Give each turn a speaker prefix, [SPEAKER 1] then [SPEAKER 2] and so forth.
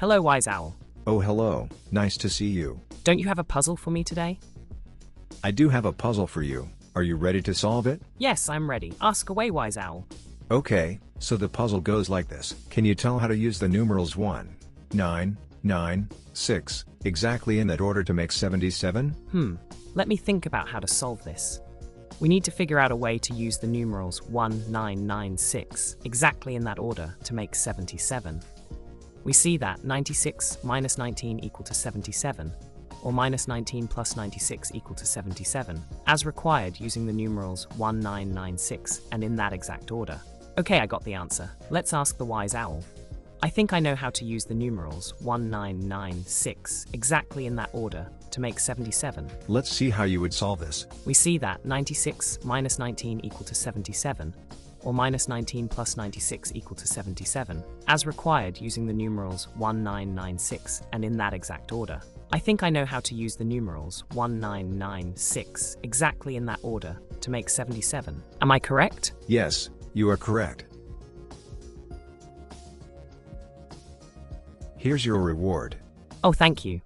[SPEAKER 1] Hello, Wise Owl.
[SPEAKER 2] Oh, hello. Nice to see you.
[SPEAKER 1] Don't you have a puzzle for me today?
[SPEAKER 2] I do have a puzzle for you. Are you ready to solve it?
[SPEAKER 1] Yes, I'm ready. Ask away, Wise Owl.
[SPEAKER 2] Okay, so the puzzle goes like this. Can you tell how to use the numerals 1, 9, 9, 6, exactly in that order to make 77?
[SPEAKER 1] Let me think about how to solve this. We need to figure out a way to use the numerals 1996 exactly in that order to make 77. We see that 96 minus 19 equal to 77, or minus 19 plus 96 equal to 77, as required using the numerals 1996 and in that exact order. Okay, I got the answer. Let's ask the Wise Owl. I think I know how to use the numerals 1996 exactly in that order to make 77.
[SPEAKER 2] Let's see how you would solve this.
[SPEAKER 1] We see that 96 minus 19 equal to 77, or minus 19 plus 96 equal to 77, as required using the numerals 1996 and in that exact order. I think I know how to use the numerals 1996 exactly in that order to make 77. Am I correct?
[SPEAKER 2] Yes, you are correct. Here's your reward.
[SPEAKER 1] Oh, thank you.